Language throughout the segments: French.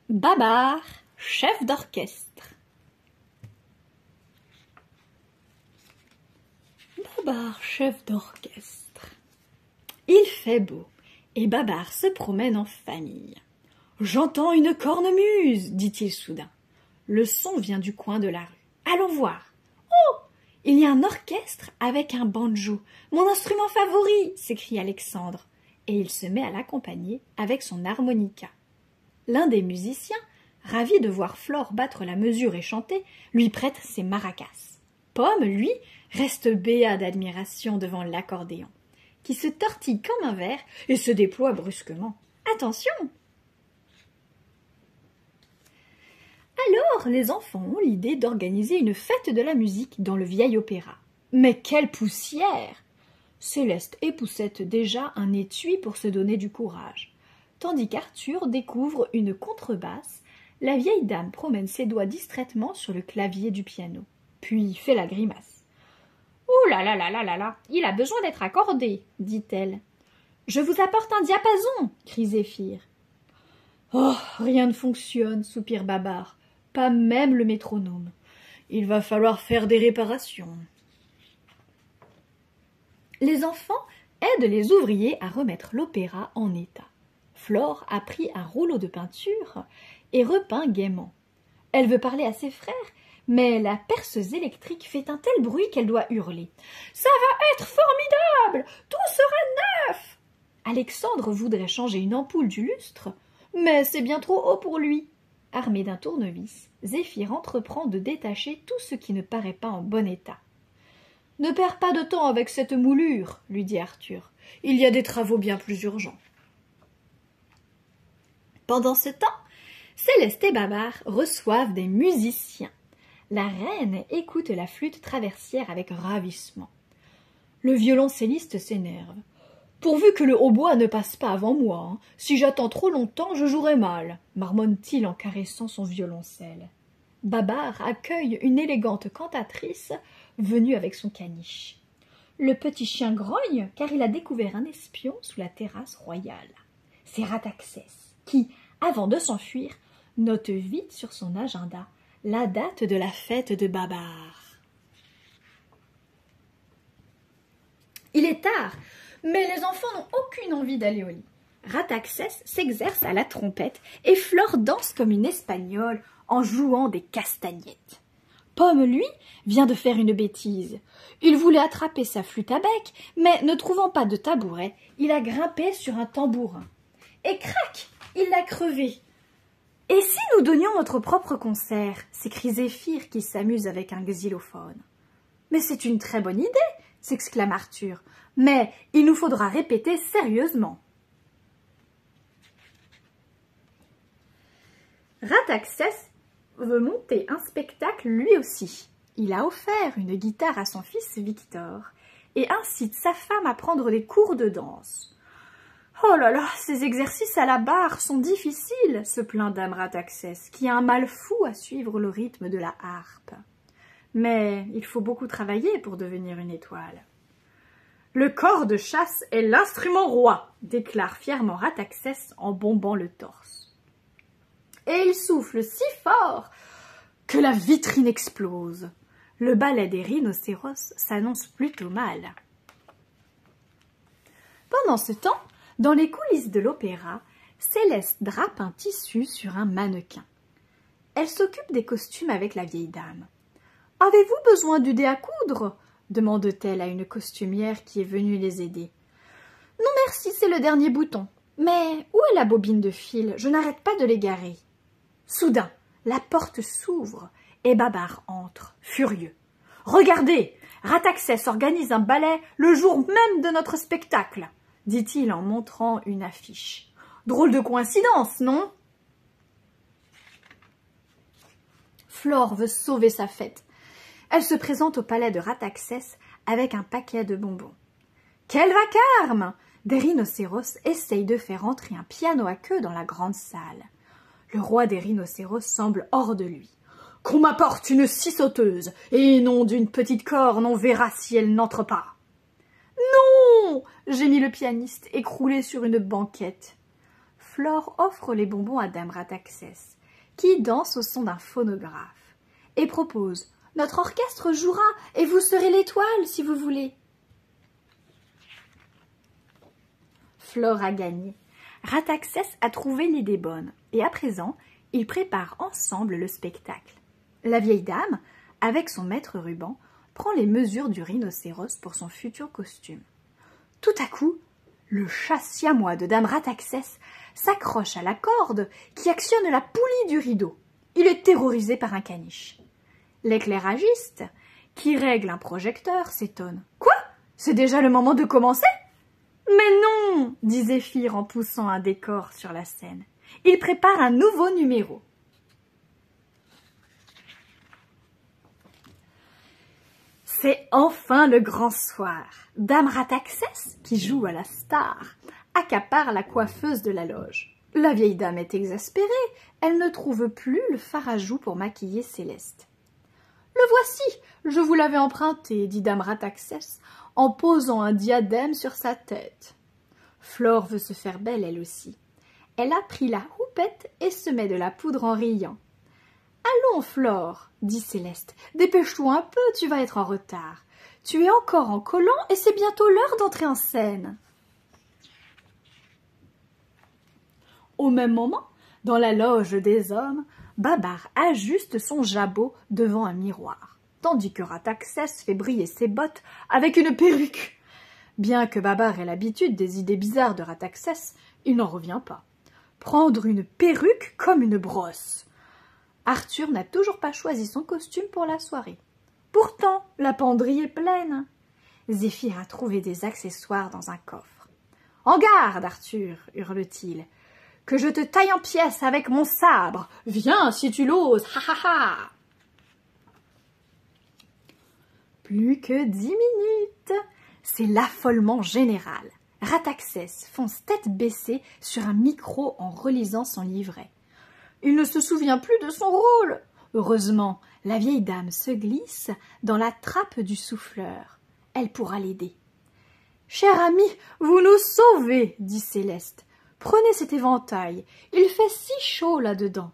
Babar, chef d'orchestre. Babar, chef d'orchestre. Il fait beau, et Babar se promène en famille. « J'entends une cornemuse, dit-il soudain. Le son vient du coin de la rue. Allons voir. Oh, il y a un orchestre avec un banjo, mon instrument favori, s'écrie Alexandre, et il se met à l'accompagner avec son harmonica. L'un des musiciens, ravi de voir Flore battre la mesure et chanter, lui prête ses maracas. Pomme, lui, reste béat d'admiration devant l'accordéon, qui se tortille comme un verre et se déploie brusquement. Attention! Alors, les enfants ont l'idée d'organiser une fête de la musique dans le vieil opéra. Mais quelle poussière! Céleste époussette déjà un étui pour se donner du courage. Tandis qu'Arthur découvre une contrebasse, la vieille dame promène ses doigts distraitement sur le clavier du piano, puis fait la grimace. « Ouh là là là là là là, il a besoin d'être accordé, dit-elle. « Je vous apporte un diapason, crie Zéphyr. « Oh, rien ne fonctionne, soupire Babar, pas même le métronome. Il va falloir faire des réparations. » Les enfants aident les ouvriers à remettre l'opéra en état. Flore a pris un rouleau de peinture et repeint gaiement. Elle veut parler à ses frères, mais la perceuse électrique fait un tel bruit qu'elle doit hurler. « Ça va être formidable! Tout sera neuf !» Alexandre voudrait changer une ampoule du lustre, mais c'est bien trop haut pour lui. Armé d'un tournevis, Zéphyr entreprend de détacher tout ce qui ne paraît pas en bon état. « Ne perds pas de temps avec cette moulure, lui dit Arthur. Il y a des travaux bien plus urgents. » Pendant ce temps, Céleste et Babar reçoivent des musiciens. La reine écoute la flûte traversière avec ravissement. Le violoncelliste s'énerve. « Pourvu que le hautbois ne passe pas avant moi, hein. Si j'attends trop longtemps, je jouerai mal, » marmonne-t-il en caressant son violoncelle. Babar accueille une élégante cantatrice venue avec son caniche. Le petit chien grogne car il a découvert un espion sous la terrasse royale. C'est Rataxès qui, avant de s'enfuir, note vite sur son agenda la date de la fête de Babar. Il est tard, mais les enfants n'ont aucune envie d'aller au lit. Rataxès s'exerce à la trompette et Flore danse comme une espagnole en jouant des castagnettes. Pomme, lui, vient de faire une bêtise. Il voulait attraper sa flûte à bec, mais ne trouvant pas de tabouret, il a grimpé sur un tambourin. Et crac, il l'a crevé. « Et si nous donnions notre propre concert ?» s'écrie Zéphyr qui s'amuse avec un xylophone. « Mais c'est une très bonne idée !» s'exclame Arthur. « Mais il nous faudra répéter sérieusement. » Rataxès veut monter un spectacle lui aussi. Il a offert une guitare à son fils Victor et incite sa femme à prendre des cours de danse. « Oh là là, ces exercices à la barre sont difficiles, » se plaint dame Rataxès, qui a un mal fou à suivre le rythme de la harpe. Mais il faut beaucoup travailler pour devenir une étoile. « Le cor de chasse est l'instrument roi, » déclare fièrement Rataxès en bombant le torse. Et il souffle si fort que la vitrine explose. Le ballet des rhinocéros s'annonce plutôt mal. Pendant ce temps, dans les coulisses de l'opéra, Céleste drape un tissu sur un mannequin. Elle s'occupe des costumes avec la vieille dame. « Avez-vous besoin du dé à coudre ?» demande-t-elle à une costumière qui est venue les aider. « Non merci, c'est le dernier bouton. Mais où est la bobine de fil? Je n'arrête pas de l'égarer. » Soudain, la porte s'ouvre et Babar entre, furieux. « Regardez, Rataxès organise un ballet le jour même de notre spectacle, » dit-il en montrant une affiche. « Drôle de coïncidence, non ?» Flore veut sauver sa fête. Elle se présente au palais de Rataxès avec un paquet de bonbons. Quel vacarme! Des rhinocéros essayent de faire entrer un piano à queue dans la grande salle. Le roi des rhinocéros semble hors de lui. « Qu'on m'apporte une scie sauteuse, et non d'une petite corne, on verra si elle n'entre pas. »« Non !» gémit le pianiste, écroulé sur une banquette. Flore offre les bonbons à dame Rataxès, qui danse au son d'un phonographe, et propose « Notre orchestre jouera et vous serez l'étoile si vous voulez ». Flore a gagné. Rataxès a trouvé l'idée bonne, et à présent, ils préparent ensemble le spectacle. La vieille dame, avec son maître ruban, prend les mesures du rhinocéros pour son futur costume. Tout à coup, le chat siamois de dame Rataxès s'accroche à la corde qui actionne la poulie du rideau. Il est terrorisé par un caniche. L'éclairagiste, qui règle un projecteur, s'étonne. « Quoi? C'est déjà le moment de commencer ?»« Mais non !» dit Zéphyr en poussant un décor sur la scène. Il prépare un nouveau numéro. C'est enfin le grand soir. Dame Rataxès, qui joue à la star, accapare la coiffeuse de la loge. La vieille dame est exaspérée. Elle ne trouve plus le fard à joues pour maquiller Céleste. « Le voici, je vous l'avais emprunté, dit dame Rataxès, en posant un diadème sur sa tête. Flore veut se faire belle, elle aussi. Elle a pris la houppette et se met de la poudre en riant. « Allons, Flore, dit Céleste, dépêche-toi un peu, tu vas être en retard. Tu es encore en collant et c'est bientôt l'heure d'entrer en scène. » Au même moment, dans la loge des hommes, Babar ajuste son jabot devant un miroir, tandis que Rataxès fait briller ses bottes avec une perruque. Bien que Babar ait l'habitude des idées bizarres de Rataxès, il n'en revient pas. Prendre une perruque comme une brosse. Arthur n'a toujours pas choisi son costume pour la soirée. Pourtant, la penderie est pleine. Zéphyr a trouvé des accessoires dans un coffre. « En garde, Arthur !» hurle-t-il. « Que je te taille en pièces avec mon sabre. Viens si tu l'oses, ha ha ha !» Plus que 10 minutes. C'est l'affolement général. Rataxès fonce tête baissée sur un micro en relisant son livret. Il ne se souvient plus de son rôle. Heureusement, la vieille dame se glisse dans la trappe du souffleur. Elle pourra l'aider. « Cher ami, vous nous sauvez, dit Céleste. Prenez cet éventail, il fait si chaud là-dedans. »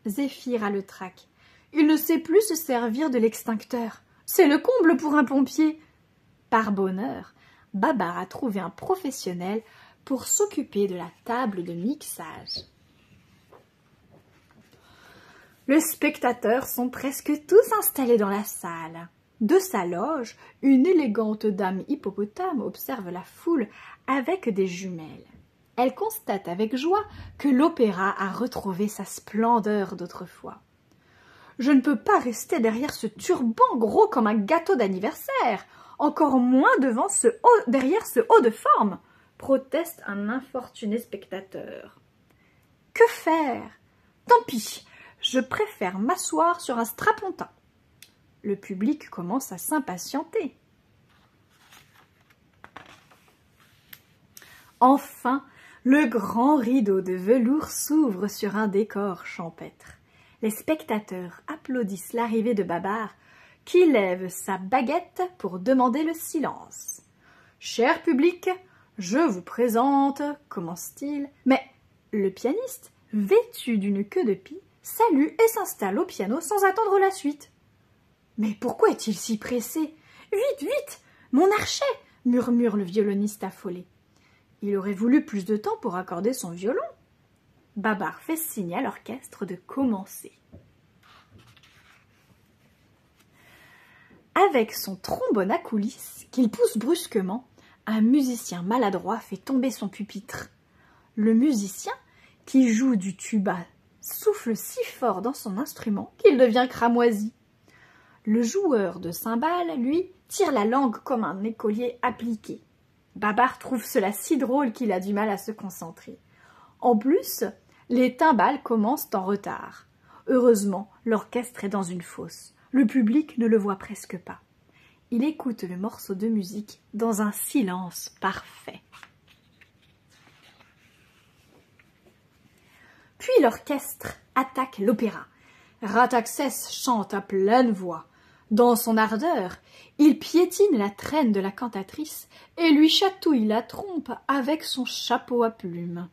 Zéphyr a le trac. Il ne sait plus se servir de l'extincteur. C'est le comble pour un pompier. Par bonheur, Babar a trouvé un professionnel pour s'occuper de la table de mixage. Les spectateurs sont presque tous installés dans la salle. De sa loge, une élégante dame hippopotame observe la foule avec des jumelles. Elle constate avec joie que l'opéra a retrouvé sa splendeur d'autrefois. « Je ne peux pas rester derrière ce turban gros comme un gâteau d'anniversaire, encore moins derrière ce haut de forme !» proteste un infortuné spectateur. « Que faire? Tant pis, je préfère m'asseoir sur un strapontin. » Le public commence à s'impatienter. Enfin, le grand rideau de velours s'ouvre sur un décor champêtre. Les spectateurs applaudissent l'arrivée de Babar, qui lève sa baguette pour demander le silence. « Cher public, je vous présente, commence-t-il. » Mais le pianiste, vêtu d'une queue de pie, salue et s'installe au piano sans attendre la suite. « Mais pourquoi est-il si pressé? Vite, vite, mon archet !» murmure le violoniste affolé. Il aurait voulu plus de temps pour accorder son violon. Babar fait signe à l'orchestre de commencer. Avec son trombone à coulisses, qu'il pousse brusquement, un musicien maladroit fait tomber son pupitre. Le musicien, qui joue du tuba, souffle si fort dans son instrument qu'il devient cramoisi. Le joueur de cymbales, lui, tire la langue comme un écolier appliqué. Babar trouve cela si drôle qu'il a du mal à se concentrer. En plus, les timbales commencent en retard. Heureusement, l'orchestre est dans une fosse. Le public ne le voit presque pas. Il écoute le morceau de musique dans un silence parfait. Puis l'orchestre attaque l'opéra. Rataxès chante à pleine voix. Dans son ardeur, il piétine la traîne de la cantatrice et lui chatouille la trompe avec son chapeau à plumes.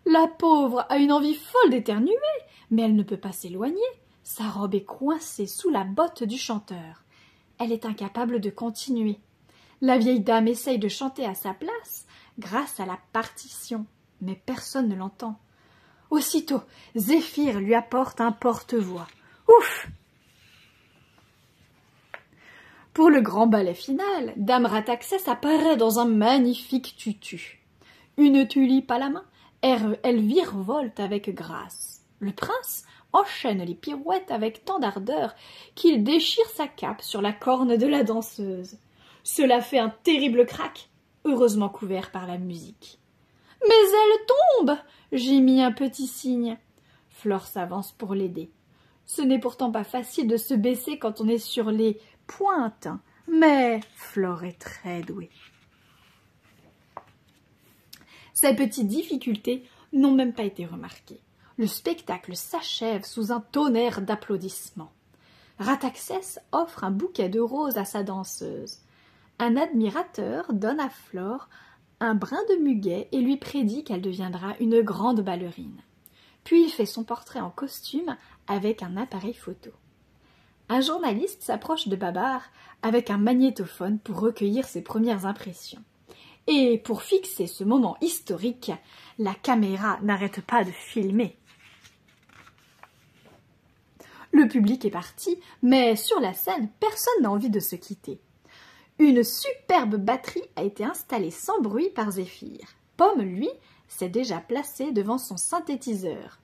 La pauvre a une envie folle d'éternuer, mais elle ne peut pas s'éloigner. Sa robe est coincée sous la botte du chanteur. Elle est incapable de continuer. La vieille dame essaye de chanter à sa place grâce à la partition, mais personne ne l'entend. Aussitôt, Zéphyr lui apporte un porte-voix. Ouf! Pour le grand ballet final, Dame Rataxès apparaît dans un magnifique tutu. Une tulipe à la main, elle virevolte avec grâce. Le prince enchaîne les pirouettes avec tant d'ardeur qu'il déchire sa cape sur la corne de la danseuse. Cela fait un terrible crack, heureusement couvert par la musique. « Mais elle tombe !» gémit un petit cygne. Flore s'avance pour l'aider. Ce n'est pourtant pas facile de se baisser quand on est sur les pointes, mais Flore est très douée. Ces petites difficultés n'ont même pas été remarquées. Le spectacle s'achève sous un tonnerre d'applaudissements. Rataxès offre un bouquet de roses à sa danseuse. Un admirateur donne à Flore un brin de muguet et lui prédit qu'elle deviendra une grande ballerine. Puis il fait son portrait en costume avec un appareil photo. Un journaliste s'approche de Babar avec un magnétophone pour recueillir ses premières impressions. Et pour fixer ce moment historique, la caméra n'arrête pas de filmer. Le public est parti, mais sur la scène, personne n'a envie de se quitter. Une superbe batterie a été installée sans bruit par Zéphyr. Pomme, lui, s'est déjà placé devant son synthétiseur.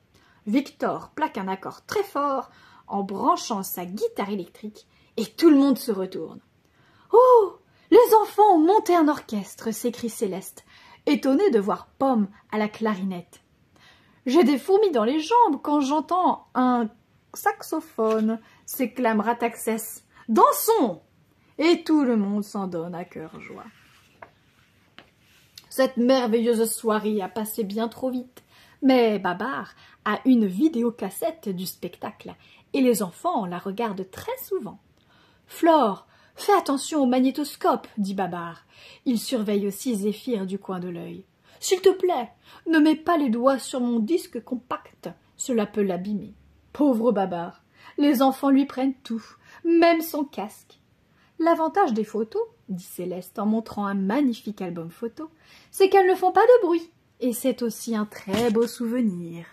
Victor plaque un accord très fort en branchant sa guitare électrique et tout le monde se retourne. « Oh, les enfants ont monté un orchestre !» s'écrie Céleste, étonnée de voir Pomme à la clarinette. « J'ai des fourmis dans les jambes quand j'entends un saxophone !» s'éclame Rataxès. « Dansons !» Et tout le monde s'en donne à cœur joie. Cette merveilleuse soirée a passé bien trop vite, mais Babar a une vidéocassette du spectacle et les enfants la regardent très souvent. « Flore, fais attention au magnétoscope, » dit Babar. Il surveille aussi Zéphyr du coin de l'œil. « S'il te plaît, ne mets pas les doigts sur mon disque compact, cela peut l'abîmer. » Pauvre Babar, les enfants lui prennent tout, même son casque. L'avantage des photos, dit Céleste en montrant un magnifique album photo, c'est qu'elles ne font pas de bruit, et c'est aussi un très beau souvenir.